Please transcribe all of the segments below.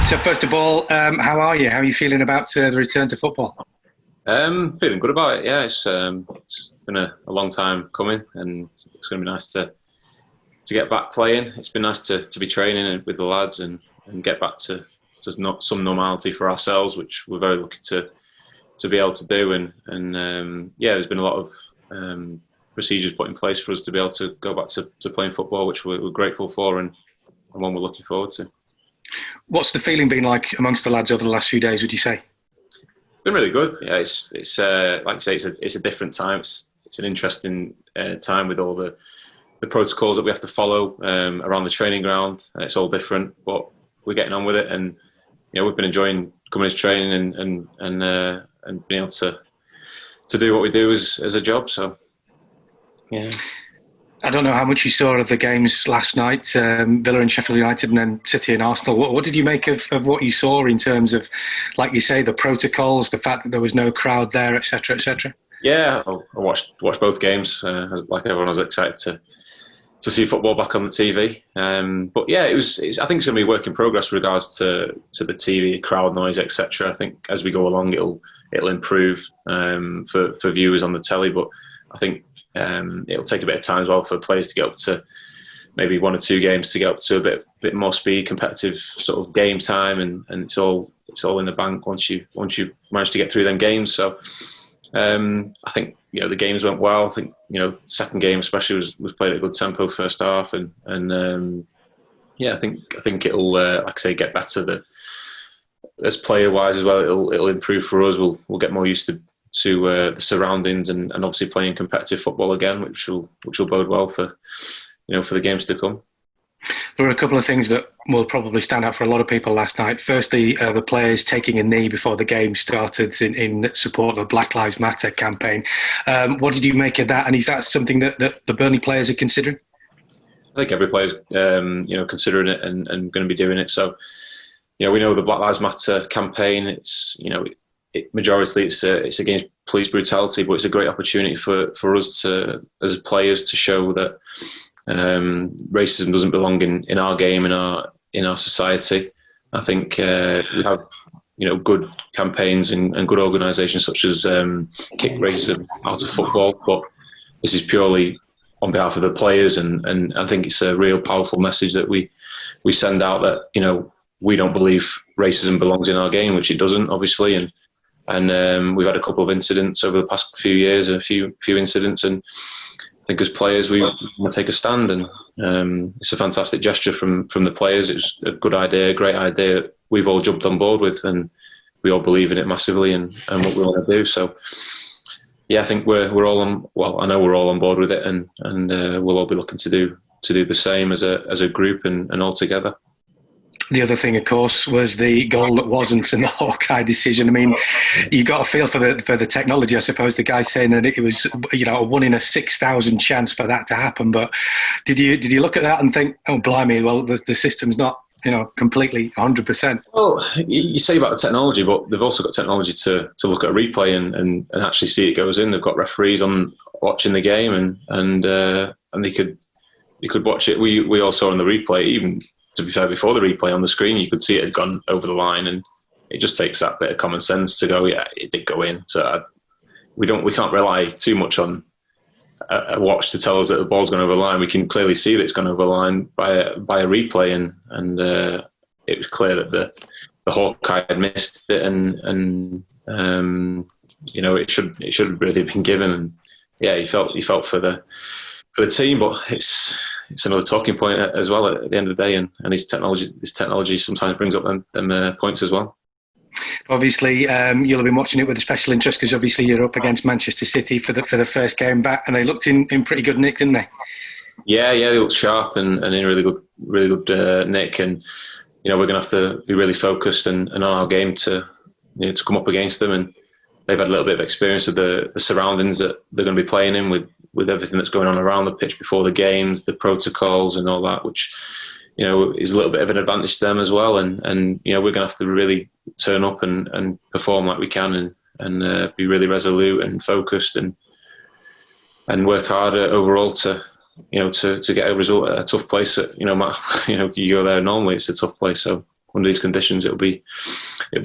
So first of all, how are you? How are you feeling about the return to football? Feeling good about it. Yeah, it's been a long time coming, and it's going to be nice to get back playing. It's been nice to be training with the lads and get back to not some normality for ourselves, which we're very lucky to be able to do. And there's been a lot of procedures put in place for us to be able to go back to playing football, which we're grateful for and one we're looking forward to. What's the feeling been like amongst the lads over the last few days, would you say? Been really good. Yeah, it's like I say, it's a different time. It's an interesting time with all the protocols that we have to follow around the training ground. It's all different, but we're getting on with it, and we've been enjoying coming to training and being able to do what we do as a job. So, yeah. I don't know how much you saw of the games last night, Villa and Sheffield United, and then City and Arsenal. What did you make of what you saw in terms of, like you say, the protocols, the fact that there was no crowd there, etc., etc.? Yeah, I watched both games. Like everyone, I was excited to see football back on the TV. But yeah, I think it's going to be a work in progress with regards to the TV, crowd noise, etc. I think as we go along, it'll improve for viewers on the telly. But I think it'll take a bit of time as well for players to get up to maybe one or two games to get up to a bit more speed, competitive sort of game time, and it's all in the bank once you manage to get through them games. So I think the games went well. I think second game especially was played at a good tempo first half, and I think it'll like I say get better. As player wise as well, it'll improve for us. We'll get more used to the surroundings and obviously playing competitive football again, which will bode well for the games to come. There were a couple of things that will probably stand out for a lot of people last night. Firstly, the players taking a knee before the game started in support of the Black Lives Matter campaign. What did you make of that? And is that something that the Burnley players are considering? I think every player's considering it and going to be doing it. So we know the Black Lives Matter campaign. It's majority it's against police brutality, but it's a great opportunity for us as players to show that racism doesn't belong in our game, in our society. I think we have good campaigns and good organisations such as Kick Racism out of football, but this is purely on behalf of the players, and I think it's a real powerful message that we send out that we don't believe racism belongs in our game, which it doesn't, obviously, and we've had a couple of incidents over the past few years, and a few incidents, and I think as players we want to take a stand, and it's a fantastic gesture from the players. It's a good idea, a great idea. We've all jumped on board with, and we all believe in it massively, and what we want to do. So, yeah, I think we're all on. Well, I know we're all on board with it, and we'll all be looking to do the same as a group and all together. The other thing, of course, was the goal that wasn't in the Hawkeye decision. I mean, you got a feel for the technology, I suppose. The guy saying that it was, a 1 in 6,000 chance for that to happen. But did you look at that and think, oh, blimey, well, the system's not, completely 100%? Well, you say about the technology, but they've also got technology to look at a replay and actually see it goes in. They've got referees on watching the game, and they could watch it. We all saw in the replay, even. To be fair, before the replay on the screen, you could see it had gone over the line, and it just takes that bit of common sense to go, yeah, it did go in. So we can't rely too much on a watch to tell us that the ball's gone over the line. We can clearly see that it's gone over the line by a replay, and it was clear that the Hawkeye had missed it, and it should really have been given. And yeah, he felt for the team, but it's another talking point as well at the end of the day, and his technology sometimes brings up them points as well. Obviously, you'll have been watching it with a special interest because obviously you're up against Manchester City for the first game back, and they looked in pretty good nick, didn't they? Yeah, they looked sharp and in really good nick, and we're going to have to be really focused and on our game to come up against them, and they've had a little bit of experience of the surroundings that they're going to be playing in with everything that's going on around the pitch before the games, the protocols and all that, which is a little bit of an advantage to them as well. And we're going to have to really turn up and perform like we can, and be really resolute and focused and work harder overall to get a result at a tough place. You go there normally, it's a tough place, so under these conditions, it'll be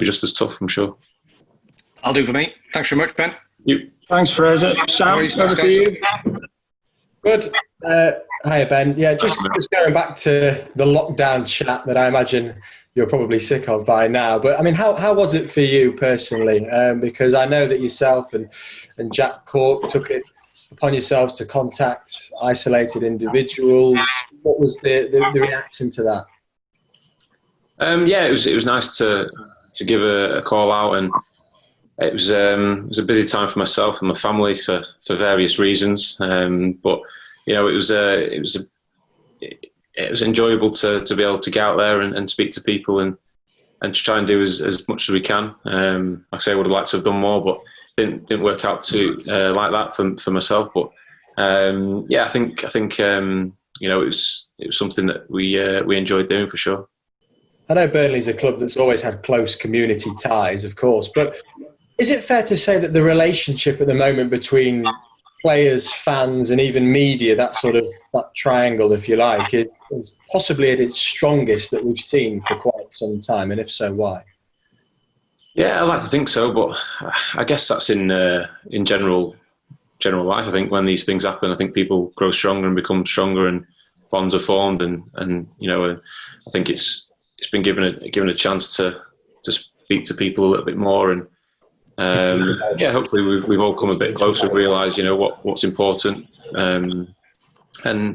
just as tough, I'm sure. I'll do for me. Thanks very much, Ben. You. Thanks, Fraser. Sam, over to you. Good. Hiya, Ben. Yeah, just going back to the lockdown chat that I imagine you're probably sick of by now. But I mean, how was it for you personally? Because I know that yourself and Jack Cork took it upon yourselves to contact isolated individuals. What was the reaction to that? Yeah, it was nice to give a call out, and it was a busy time for myself and my family for various reasons. But you know, it was enjoyable to be able to get out there and speak to people and to try and do as much as we can. Like I say, I would have liked to have done more, but didn't work out too like that for myself. But yeah, I think you know, it was something that we enjoyed doing for sure. I know Burnley's a club that's always had close community ties, of course, but is it fair to say that the relationship at the moment between players, fans, and even media, that triangle, if you like, is possibly at its strongest that we've seen for quite some time? And if so, why? Yeah, I like to think so, but I guess that's in general life. I think when these things happen, I think people grow stronger and become stronger, and bonds are formed, and you know, I think it's been given a chance to speak to people a little bit more, and yeah, hopefully we've all come a bit closer, realised, you know, what's important, and I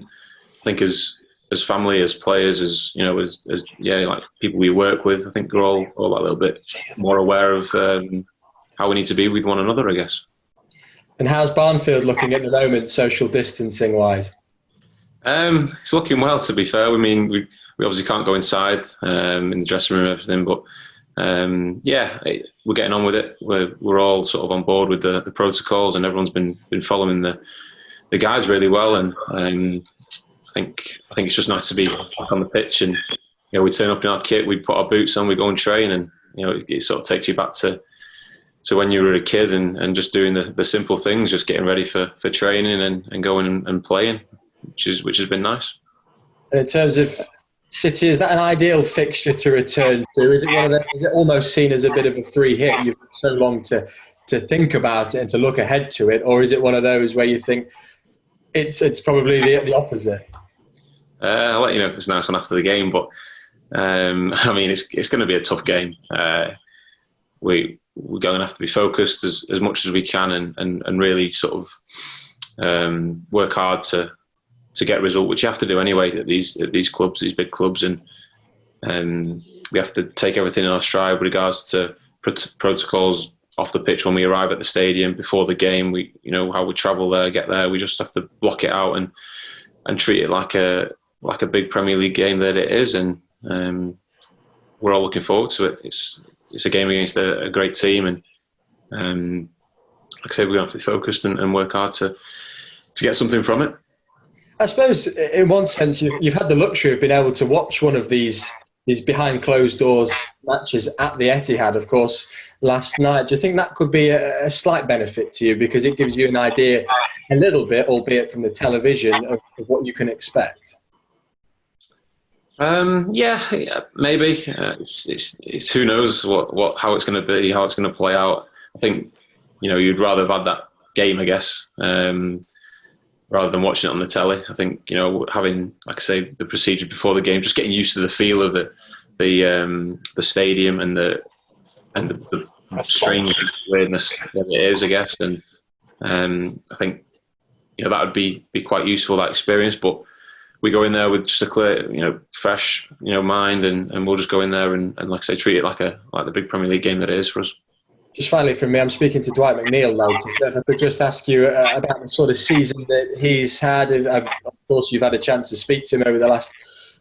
think as family, as players, as you know, as like people we work with, I think we're all a little bit more aware of how we need to be with one another, I guess. And how's Barnfield looking at the moment, social distancing wise? It's looking well, to be fair. I mean, we obviously can't go inside in the dressing room and everything, but yeah, we're getting on with it. We're all sort of on board with the protocols, and everyone's been following the guides really well. And I think it's just nice to be back on the pitch, and you know, we turn up in our kit, we put our boots on, we go and train, and you know, it sort of takes you back to when you were a kid, and just doing the simple things, just getting ready for training and going and playing, which has been nice. And in terms of City, is that an ideal fixture to return to? Is it one of them? Is it almost seen as a bit of a free hit? You've had so long to think about it and to look ahead to it, or is it one of those where you think it's probably the opposite? I'll let you know if it's a nice one after the game, but I mean, it's going to be a tough game. We're going to have to be focused as much as we can, and really sort of work hard to get a result, which you have to do anyway at these clubs, these big clubs, and we have to take everything in our stride with regards to protocols off the pitch when we arrive at the stadium before the game. You know, how we travel there, get there. We just have to block it out and treat it like a big Premier League game that it is, and we're all looking forward to it. It's a game against a great team, and like I say, we're going to have to be focused and work hard to get something from it. I suppose, in one sense, you've had the luxury of being able to watch one of these behind closed doors matches at the Etihad, of course, last night. Do you think that could be a slight benefit to you, because it gives you an idea, a little bit, albeit from the television, of what you can expect? Yeah, maybe. It's who knows how it's going to be, how it's going to play out. I think, you know, you'd rather have had that game, I guess, rather than watching it on the telly. I think, you know, having, like I say, the procedure before the game, just getting used to the feel of the stadium and the strange weirdness that it is, I guess. And I think, you know, that would be quite useful, that experience. But we go in there with just a clear, you know, fresh, you know, mind, and we'll just go in there and like I say, treat it like the big Premier League game that it is for us. Just finally from me, I'm speaking to Dwight McNeil later, so if I could just ask you about the sort of season that he's had. Of course, you've had a chance to speak to him over the last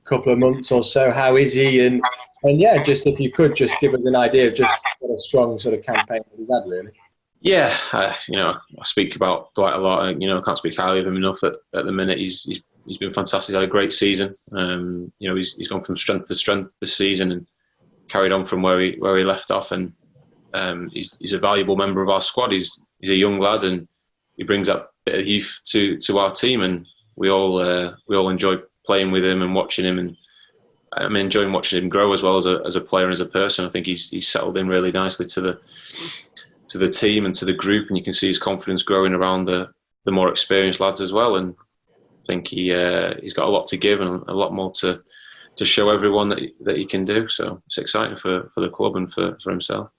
couple of months or so. How is he? And yeah, just if you could just give us an idea of just what a strong sort of campaign that he's had, really. Yeah, you know, I speak about Dwight a lot. You know, I can't speak highly of him enough at the minute. He's been fantastic. He's had a great season. You know, he's gone from strength to strength this season and carried on from where he left off. And he's a valuable member of our squad. He's a young lad, and he brings that bit of youth to our team. And we all enjoy playing with him and watching him. And I'm enjoying watching him grow as well as a player and as a person. I think he's settled in really nicely to the team and to the group, and you can see his confidence growing around the more experienced lads as well. And I think he's got a lot to give and a lot more to show everyone that he can do. So it's exciting for the club and for himself.